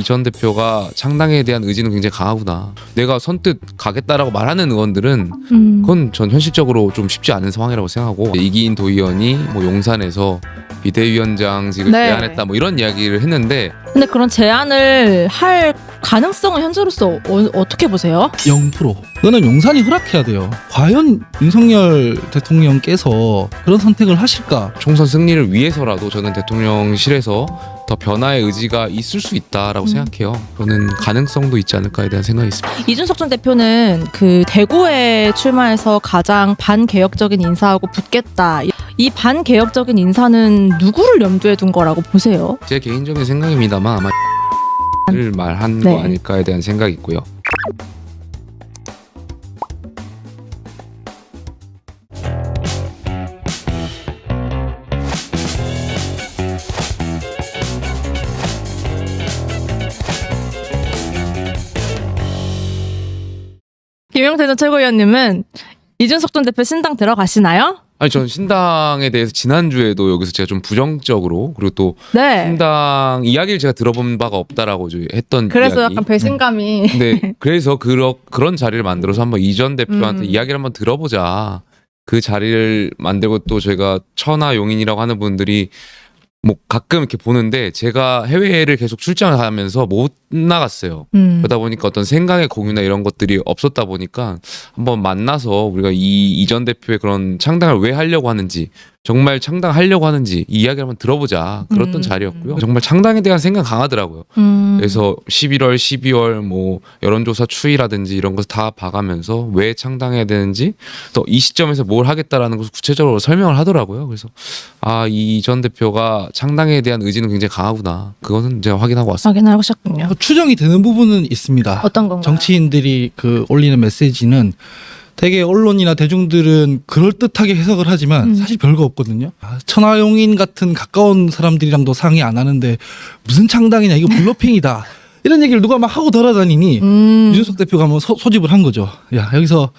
이 전 대표가 창당에 대한 의지는 굉장히 강하구나. 내가 선뜻 가겠다라고 말하는 의원들은 그건 전 현실적으로 좀 쉽지 않은 상황이라고 생각하고, 이기인 도의원이 뭐 용산에서 비대위원장직을 네. 제안했다 뭐 이런 이야기를 했는데, 근데 그런 제안을 할 가능성은 현재로서 어떻게 보세요? 0%. 그거는 용산이 허락해야 돼요. 과연 윤석열 대통령께서 그런 선택을 하실까? 총선 승리를 위해서라도 저는 대통령실에서 더 변화의 의지가 있을 수 있다라고 생각해요. 저는 가능성도 있지 않을까에 대한 생각이 있습니다. 이준석 전 대표는 그 대구에 출마해서 가장 반개혁적인 인사하고 붙겠다. 이 반개혁적인 인사는 누구를 염두에 둔 거라고 보세요? 제 개인적인 생각입니다만 아마 를 말한 네. 거 아닐까에 대한 생각이 있고요. 김영태 전 최고위원님은 이준석 전 대표 신당 들어가시나요? 아니, 저는 신당에 대해서 지난주에도 여기서 제가 좀 부정적으로, 그리고 또 네. 신당 이야기를 제가 들어본 바가 없다라고 이제 했던 그래서 이야기. 약간 배신감이. 근데 그래서 그런 자리를 만들어서 한번 이 전 대표한테 이야기를 한번 들어보자. 그 자리를 만들고, 또 저희가 천하 용인이라고 하는 분들이 뭐 가끔 이렇게 보는데, 제가 해외를 계속 출장을 하면서 못 나갔어요. 그러다 보니까 어떤 생각의 공유나 이런 것들이 없었다 보니까 한번 만나서 우리가 이 전 대표의 그런 창당을 왜 하려고 하는지, 정말 창당하려고 하는지 이 이야기를 한번 들어보자. 그랬던 자리였고요. 정말 창당에 대한 생각 강하더라고요. 그래서 11월, 12월 뭐 여론조사 추이라든지 이런 것 다 봐가면서 왜 창당해야 되는지, 또 이 시점에서 뭘 하겠다라는 것을 구체적으로 설명을 하더라고요. 그래서 이 전 대표가 창당에 대한 의지는 굉장히 강하구나. 그거는 제가 확인하고 왔습니다. 확인하셨군요. 추정이 되는 부분은 있습니다. 어떤 건가요? 정치인들이 그 올리는 메시지는 되게 언론이나 대중들은 그럴듯하게 해석을 하지만 사실 별거 없거든요. 천하용인 같은 가까운 사람들이랑도 상의 안 하는데 무슨 창당이냐, 이거 블러핑이다. 이런 얘기를 누가 막 하고 돌아다니니 이준석 대표가 뭐 소집을 한 거죠. 야, 여기서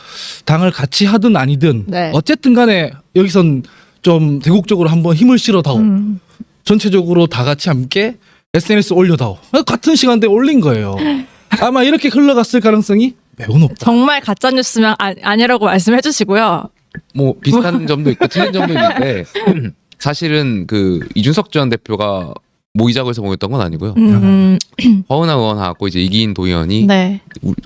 당을 같이 하든 아니든 네. 어쨌든 간에 여기선 좀 대국적으로 한번 힘을 실어다오. 전체적으로 다 같이 함께 SNS 올려다오. 같은 시간대에 올린 거예요. 아마 이렇게 흘러갔을 가능성이 매우 높다. 정말 가짜 뉴스면 아니라고 말씀해 주시고요. 뭐 비슷한 점도 있고 틀린 점도 있는데, 사실은 그 이준석 전 대표가 모이자고 해서 모였던 건 아니고요. 허은하 의원하고 이제 이기인 도의원이 네.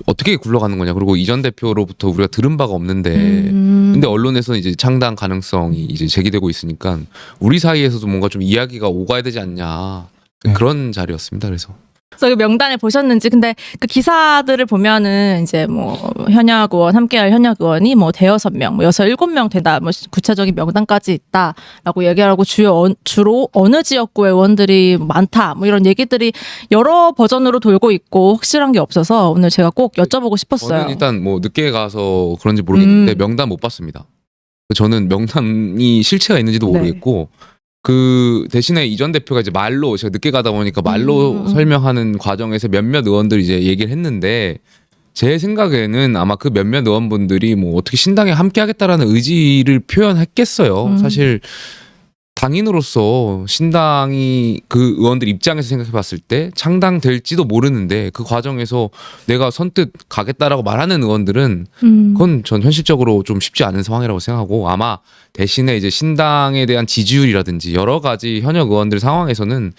어떻게 굴러가는 거냐, 그리고 이 전 대표로부터 우리가 들은 바가 없는데, 근데 언론에서는 이제 창당 가능성이 이제 제기되고 있으니까 우리 사이에서도 뭔가 좀 이야기가 오가야 되지 않냐, 그런 자리였습니다. 그래서 그 명단을 보셨는지. 근데 그 기사들을 보면은 이제 뭐 현역 의원, 함께할 현역 의원이 뭐 대여섯 명, 뭐 7명 된다, 뭐 구체적인 명단까지 있다라고 얘기하고, 주로 어느 지역구의 의원들이 많다, 뭐 이런 얘기들이 여러 버전으로 돌고 있고 확실한 게 없어서 오늘 제가 꼭 여쭤보고 싶었어요. 저는 일단 뭐 늦게 가서 그런지 모르겠는데 명단 못 봤습니다. 저는 명단이 실체가 있는지도 모르겠고, 그 대신에 이 전 대표가 이제 말로, 제가 늦게 가다 보니까 말로 설명하는 과정에서 몇몇 의원들이 이제 얘기를 했는데, 제 생각에는 아마 그 몇몇 의원분들이 뭐 어떻게 신당에 함께 하겠다라는 의지를 표현했겠어요. 사실 당인으로서 신당이 그 의원들 입장에서 생각해 봤을 때 창당될지도 모르는데, 그 과정에서 내가 선뜻 가겠다라고 말하는 의원들은 그건 전 현실적으로 좀 쉽지 않은 상황이라고 생각하고, 아마 대신에 이제 신당에 대한 지지율이라든지 여러 가지 현역 의원들 상황에서는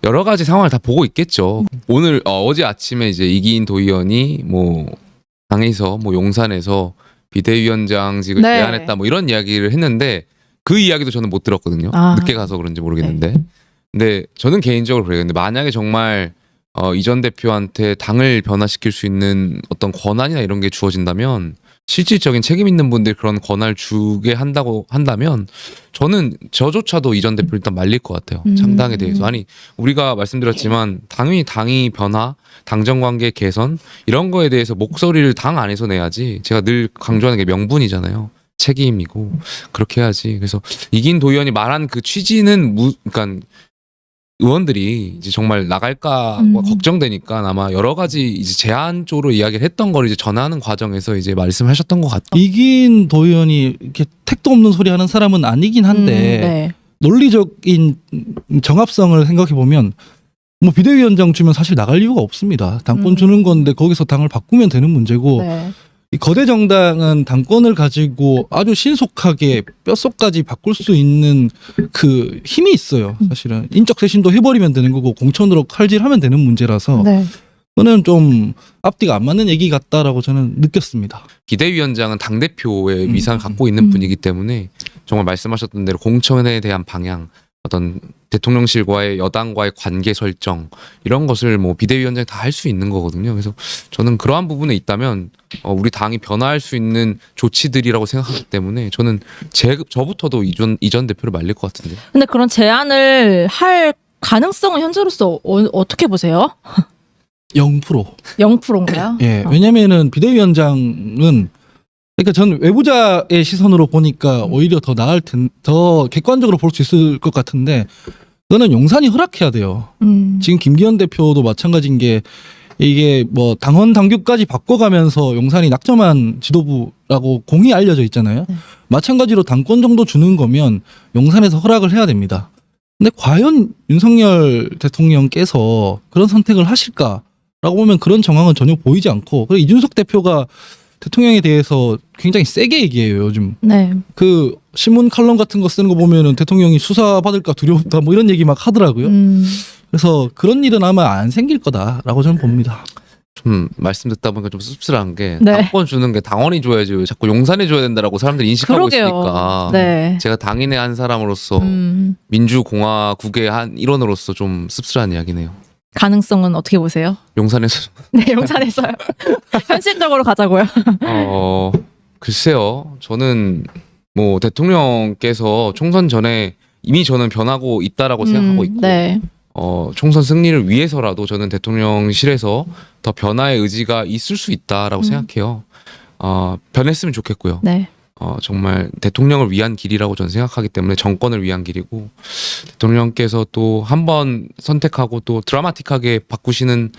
여러 가지 상황을 다 보고 있겠죠. 오늘 어제 아침에 이제 이기인 도의원이 뭐 당에서 뭐 용산에서 비대위원장직을 네. 제안했다 뭐 이런 이야기를 했는데, 그 이야기도 저는 못 들었거든요. 늦게 가서 그런지 모르겠는데. 근데 저는 개인적으로 그래요. 근데 만약에 정말 이 전 대표한테 당을 변화시킬 수 있는 어떤 권한이나 이런 게 주어진다면, 실질적인 책임 있는 분들이 그런 권한을 주게 한다고 한다면, 저는 저조차도 이 전 대표를 일단 말릴 것 같아요. 창당에 대해서. 아니, 우리가 말씀드렸지만 당연히 당이 변화, 당정관계 개선 이런 거에 대해서 목소리를 당 안에서 내야지. 제가 늘 강조하는 게 명분이잖아요. 책임이고 그렇게 해야지. 그래서 이긴 도의원이 말한 그 취지는 그러니까 의원들이 이제 정말 나갈까 걱정되니까 아마 여러 가지 이제 제안 쪽으로 이야기를 했던 걸 이제 전하는 과정에서 이제 말씀하셨던 것 같아요. 이긴 도의원이 이렇게 택도 없는 소리 하는 사람은 아니긴 한데 네. 논리적인 정합성을 생각해 보면 뭐 비대위원장 주면 사실 나갈 이유가 없습니다. 당권 주는 건데 거기서 당을 바꾸면 되는 문제고 네. 이 거대 정당은 당권을 가지고 아주 신속하게 뼛속까지 바꿀 수 있는 그 힘이 있어요. 사실은 인적 쇄신도 해버리면 되는 거고 공천으로 칼질하면 되는 문제라서 네. 그거는 좀 앞뒤가 안 맞는 얘기 같다라고 저는 느꼈습니다. 비대위원장은 당대표의 위상을 갖고 있는 분이기 때문에 정말 말씀하셨던 대로 공천에 대한 방향, 어떤 대통령실과의 여당과의 관계 설정 이런 것을 뭐 비대위원장이 다 할 수 있는 거거든요. 그래서 저는 그러한 부분에 있다면 우리 당이 변화할 수 있는 조치들이라고 생각하기 때문에 저는 저부터도 이전 대표를 말릴 것 같은데. 근데 그런 제안을 할 가능성은 현재로서 어떻게 보세요? 0%. 0%인가요? 예, 왜냐면은 비대위원장은 그러니까 전 외부자의 시선으로 보니까 오히려 더 나을 더 객관적으로 볼 수 있을 것 같은데 그거는 용산이 허락해야 돼요. 지금 김기현 대표도 마찬가지인 게 이게 뭐 당원 당규까지 바꿔가면서 용산이 낙점한 지도부라고 공이 알려져 있잖아요. 네. 마찬가지로 당권 정도 주는 거면 용산에서 허락을 해야 됩니다. 근데 과연 윤석열 대통령께서 그런 선택을 하실까라고 보면 그런 정황은 전혀 보이지 않고 그리고 이준석 대표가 대통령에 대해서 굉장히 세게 얘기해요, 요즘. 네. 그 신문 칼럼 같은 거 쓰는 거 보면은 대통령이 수사 받을까 두렵다 뭐 이런 얘기 막 하더라고요. 그래서 그런 일은 아마 안 생길 거다라고 저는 봅니다. 좀 말씀 듣다 보니까 좀 씁쓸한 게 네. 당권 주는 게 당원이 줘야지 왜 자꾸 용산이 줘야 된다라고 사람들이 인식하고 그러게요. 있으니까 네. 제가 당인의 한 사람으로서 민주공화국의 한 일원으로서 좀 씁쓸한 이야기네요. 가능성은 어떻게 보세요? 용산에서 네, 용산에서요. 현실적으로 가자고요. 글쎄요. 저는 뭐 대통령께서 총선 전에 이미 저는 변하고 있다라고 생각하고 있고 네. 총선 승리를 위해서라도 저는 대통령실에서 더 변화의 의지가 있을 수 있다라고 생각해요. 변했으면 좋겠고요. 네. 정말 대통령을 위한 길이라고 저는 생각하기 때문에 정권을 위한 길이고 대통령께서 또 한 번 선택하고 또 드라마틱하게 바꾸시는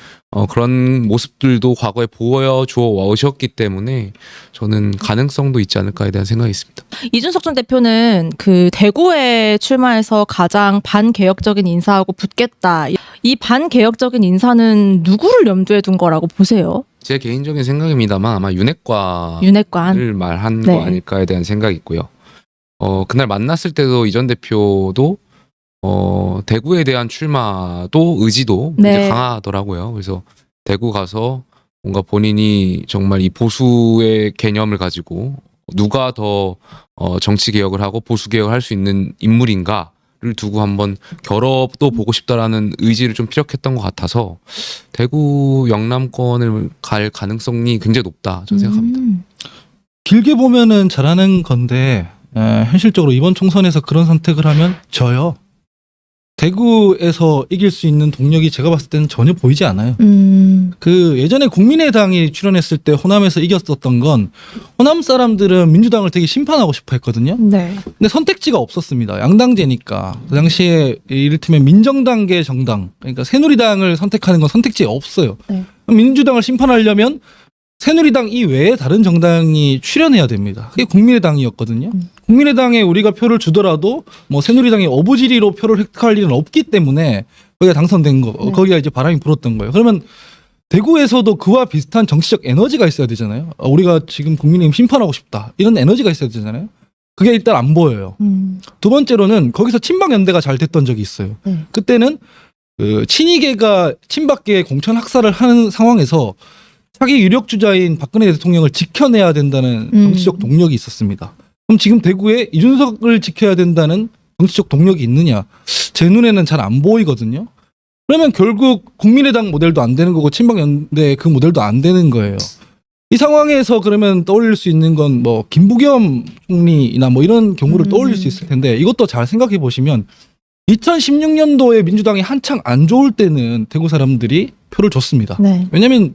그런 모습들도 과거에 보여주어 오셨기 때문에 저는 가능성도 있지 않을까에 대한 생각이 있습니다. 이준석 전 대표는 그 대구에 출마해서 가장 반개혁적인 인사하고 붙겠다. 이 반개혁적인 인사는 누구를 염두에 둔 거라고 보세요? 제 개인적인 생각입니다만 아마 윤핵관을 윤핵관. 말한 네. 거 아닐까에 대한 생각이 있고요. 그날 만났을 때도 이 전 대표도 대구에 대한 출마도 의지도 네. 굉장히 강하더라고요. 그래서 대구 가서 뭔가 본인이 정말 이 보수의 개념을 가지고 누가 더 정치 개혁을 하고 보수 개혁을 할 수 있는 인물인가를 두고 한번 겨뤄도 보고 싶다라는 의지를 좀 피력했던 것 같아서 대구 영남권을 갈 가능성이 굉장히 높다 저는 생각합니다. 길게 보면은 잘하는 건데 현실적으로 이번 총선에서 그런 선택을 하면 져요. 대구에서 이길 수 있는 동력이 제가 봤을 때는 전혀 보이지 않아요. 그 예전에 국민의당이 출연했을 때 호남에서 이겼었던 건 호남 사람들은 민주당을 되게 심판하고 싶어 했거든요. 네. 근데 선택지가 없었습니다. 양당제니까. 그 당시에 이를테면 민정당계 정당, 그러니까 새누리당을 선택하는 건 선택지에 없어요. 네. 그럼 민주당을 심판하려면 새누리당 이외에 다른 정당이 출연해야 됩니다. 그게 국민의당이었거든요. 국민의당에 우리가 표를 주더라도 뭐 새누리당이 어부지리로 표를 획득할 일은 없기 때문에 거기가 당선된 거, 네. 거기가 이제 바람이 불었던 거예요. 그러면 대구에서도 그와 비슷한 정치적 에너지가 있어야 되잖아요. 우리가 지금 국민의힘 심판하고 싶다. 이런 에너지가 있어야 되잖아요. 그게 일단 안 보여요. 두 번째로는 거기서 친박연대가 잘 됐던 적이 있어요. 그때는 그 친이계가 친박계의 공천 학살을 하는 상황에서 차기 유력 주자인 박근혜 대통령을 지켜내야 된다는 정치적 동력이 있었습니다. 그럼 지금 대구에 이준석을 지켜야 된다는 정치적 동력이 있느냐? 제 눈에는 잘 안 보이거든요. 그러면 결국 국민의당 모델도 안 되는 거고 친박연대 그 모델도 안 되는 거예요. 이 상황에서 그러면 떠올릴 수 있는 건 뭐 김부겸 총리나 뭐 이런 경우를 떠올릴 수 있을 텐데 이것도 잘 생각해 보시면 2016년도에 민주당이 한창 안 좋을 때는 대구 사람들이 표를 줬습니다. 네. 왜냐하면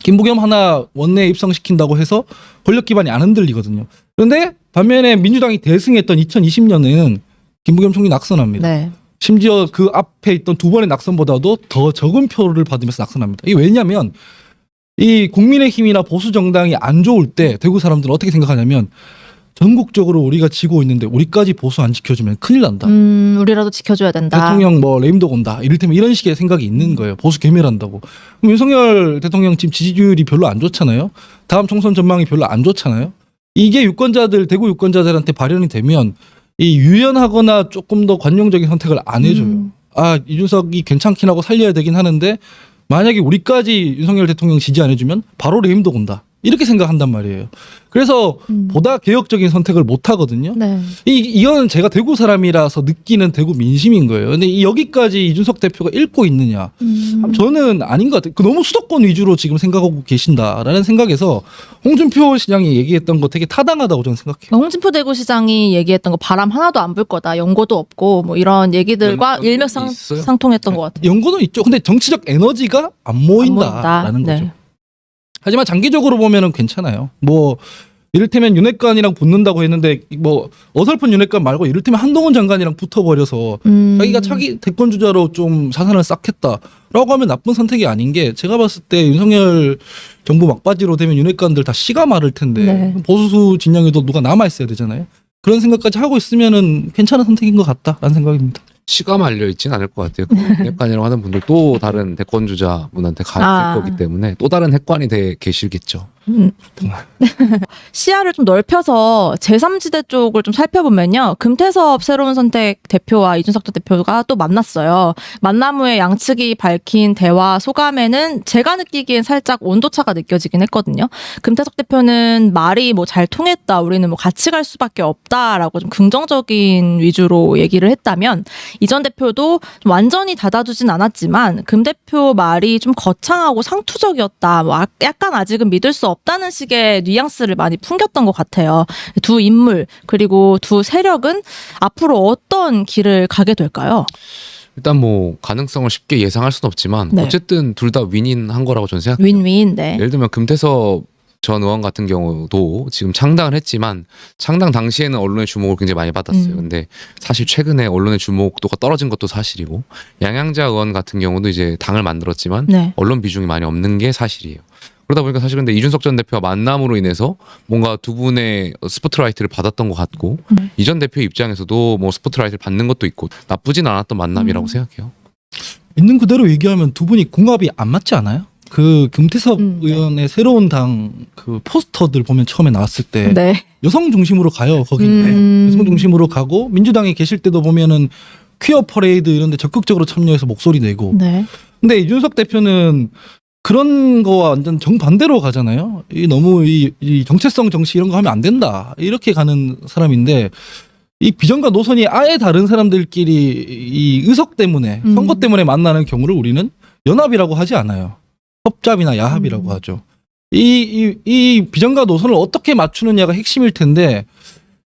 김부겸 하나 원내에 입성시킨다고 해서 권력 기반이 안 흔들리거든요. 그런데 반면에 민주당이 대승했던 2020년에는 김부겸 총리 낙선합니다. 네. 심지어 그 앞에 있던 두 번의 낙선보다도 더 적은 표를 받으면서 낙선합니다. 이게 왜냐하면 이 국민의힘이나 보수 정당이 안 좋을 때 대구 사람들은 어떻게 생각하냐면 전국적으로 우리가 지고 있는데 우리까지 보수 안 지켜주면 큰일 난다. 우리라도 지켜줘야 된다. 대통령 뭐 레임덕 온다. 이를테면 이런 식의 생각이 있는 거예요. 보수 괴멸한다고. 그럼 윤석열 대통령 지금 지지율이 별로 안 좋잖아요. 다음 총선 전망이 별로 안 좋잖아요. 이게 유권자들 대구 유권자들한테 발현이 되면 이 유연하거나 조금 더 관용적인 선택을 안 해줘요. 아 이준석이 괜찮긴 하고 살려야 되긴 하는데 만약에 우리까지 윤석열 대통령 지지 안 해주면 바로 레임덕 온다. 이렇게 생각한단 말이에요. 그래서 보다 개혁적인 선택을 못 하거든요. 네. 이거는 제가 대구 사람이라서 느끼는 대구 민심인 거예요. 근데 여기까지 이준석 대표가 읽고 있느냐? 저는 아닌 것 같아요. 너무 수도권 위주로 지금 생각하고 계신다라는 생각에서 홍준표 시장이 얘기했던 거 되게 타당하다고 저는 생각해요. 홍준표 대구시장이 얘기했던 거 바람 하나도 안 불 거다. 연고도 없고 뭐 이런 얘기들과 있어요? 일맥상통했던 것 같아요. 연고는 있죠. 근데 정치적 에너지가 안 모인다라는 거죠. 네. 하지만 장기적으로 보면은 괜찮아요. 뭐 이를테면 윤핵관이랑 붙는다고 했는데 뭐 어설픈 윤핵관 말고 이를테면 한동훈 장관이랑 붙어버려서 자기가 차기 대권 주자로 좀 사선을 쌓겠다라고 하면 나쁜 선택이 아닌 게 제가 봤을 때 윤석열 정부 막바지로 되면 윤핵관들 다 씨가 마를 텐데 네. 보수 진영에도 누가 남아 있어야 되잖아요. 그런 생각까지 하고 있으면은 괜찮은 선택인 것 같다라는 생각입니다. 시가 말려 있진 않을 것 같아요. 핵관이라고 하는 분들 또 다른 대권 주자분한테 갈 거기 때문에 또 다른 핵관이 계시겠죠. 시야를 좀 넓혀서 제3지대 쪽을 좀 살펴보면요. 금태섭 새로운 선택 대표와 이준석 전 대표가 또 만났어요. 만남 후에 양측이 밝힌 대화 소감에는 제가 느끼기엔 살짝 온도차가 느껴지긴 했거든요. 금태섭 대표는 말이 뭐 잘 통했다. 우리는 뭐 같이 갈 수밖에 없다라고 좀 긍정적인 위주로 얘기를 했다면 이 전 대표도 좀 완전히 닫아두진 않았지만 금 대표 말이 좀 거창하고 상투적이었다. 뭐 약간 아직은 믿을 수 없다는 식의 뉘앙스를 많이 풍겼던 것 같아요. 두 인물 그리고 두 세력은 앞으로 어떤 길을 가게 될까요? 일단 뭐 가능성을 쉽게 예상할 수는 없지만 네. 어쨌든 둘 다 윈윈한 거라고 저는 생각해요. 윈윈. 네. 예를 들면 금태섭 전 의원 같은 경우도 지금 창당을 했지만 창당 당시에는 언론의 주목을 굉장히 많이 받았어요. 근데 사실 최근에 언론의 주목도가 떨어진 것도 사실이고 양양자 의원 같은 경우도 이제 당을 만들었지만 네. 언론 비중이 많이 없는 게 사실이에요. 그러다 보니까 사실 근데 이준석 전 대표와 만남으로 인해서 뭔가 두 분의 스포트라이트를 받았던 것 같고 이 전 대표 입장에서도 뭐 스포트라이트를 받는 것도 있고 나쁘진 않았던 만남이라고 생각해요. 있는 그대로 얘기하면 두 분이 궁합이 안 맞지 않아요? 그 금태섭 의원의 새로운 당 그 포스터들 보면 처음에 나왔을 때 네. 여성 중심으로 가요. 거기는 여성 중심으로 가고 민주당에 계실 때도 보면은 퀴어 퍼레이드 이런 데 적극적으로 참여해서 목소리 내고. 네. 근데 이준석 대표는 그런 거와 완전 정반대로 가잖아요. 너무 이 정체성 정치 이런 거 하면 안 된다. 이렇게 가는 사람인데 이 비전과 노선이 아예 다른 사람들끼리 이 의석 때문에 선거 때문에 만나는 경우를 우리는 연합이라고 하지 않아요. 협잡이나 야합이라고 하죠. 이 비전과 노선을 어떻게 맞추느냐가 핵심일 텐데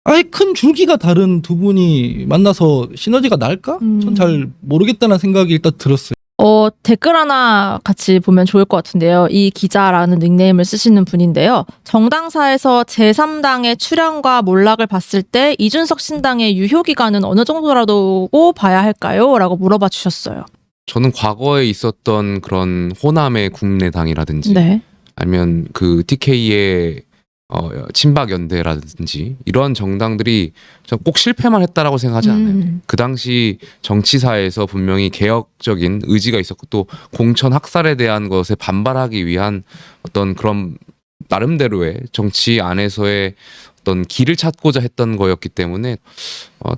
아예 큰 줄기가 다른 두 분이 만나서 시너지가 날까? 전 잘 모르겠다는 생각이 일단 들었어요. 댓글 하나 같이 보면 좋을 것 같은데요. 이 기자라는 닉네임을 쓰시는 분인데요. 정당사에서 제3당의 출현과 몰락을 봤을 때 이준석 신당의 유효기간은 어느 정도라고 봐야 할까요? 라고 물어봐 주셨어요. 저는 과거에 있었던 그런 호남의 국민의당이라든지 네. 아니면 그 TK의 친박연대라든지 이런 정당들이 꼭 실패만 했다라고 생각하지 않아요. 그 당시 정치사에서 분명히 개혁적인 의지가 있었고 또 공천 학살에 대한 것에 반발하기 위한 어떤 그런 나름대로의 정치 안에서의 어떤 길을 찾고자 했던 거였기 때문에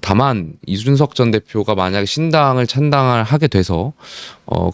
다만 이준석 전 대표가 만약에 신당을 찬당을 하게 돼서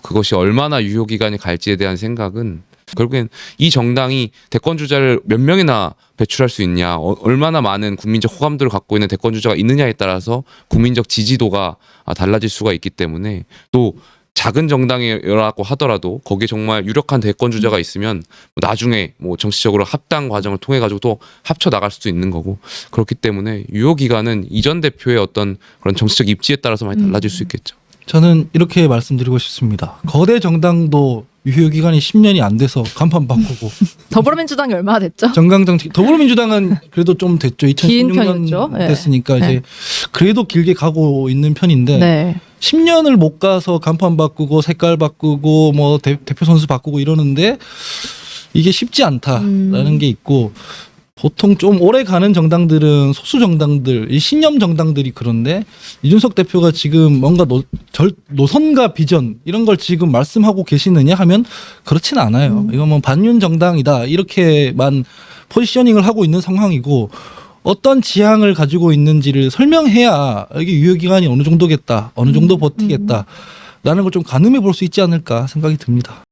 그것이 얼마나 유효기간이 갈지에 대한 생각은 결국엔 이 정당이 대권 주자를 몇 명이나 배출할 수 있냐, 얼마나 많은 국민적 호감도를 갖고 있는 대권 주자가 있느냐에 따라서 국민적 지지도가 달라질 수가 있기 때문에 또 작은 정당이라고 하더라도 거기에 정말 유력한 대권 주자가 있으면 나중에 뭐 정치적으로 합당 과정을 통해 가지고 또 합쳐 나갈 수도 있는 거고 그렇기 때문에 유효 기간은 이전 대표의 어떤 그런 정치적 입지에 따라서 많이 달라질 수 있겠죠. 저는 이렇게 말씀드리고 싶습니다. 거대 정당도 유효 기간이 10년이 안 돼서 간판 바꾸고 더불어민주당이 얼마나 됐죠? 정강정책 더불어민주당은 그래도 좀 됐죠. 긴 2016년 편이었죠. 네. 됐으니까 네. 이제 그래도 길게 가고 있는 편인데 네. 10년을 못 가서 간판 바꾸고 색깔 바꾸고 뭐 대표 선수 바꾸고 이러는데 이게 쉽지 않다라는 게 있고 보통 좀 오래 가는 정당들은 소수 정당들, 이 신념 정당들이 그런데 이준석 대표가 지금 뭔가 노선과 비전 이런 걸 지금 말씀하고 계시느냐 하면 그렇진 않아요. 이건 뭐 반윤 정당이다 이렇게만 포지셔닝을 하고 있는 상황이고 어떤 지향을 가지고 있는지를 설명해야 이게 유효기간이 어느 정도겠다, 어느 정도 버티겠다 라는 걸 좀 가늠해 볼 수 있지 않을까 생각이 듭니다.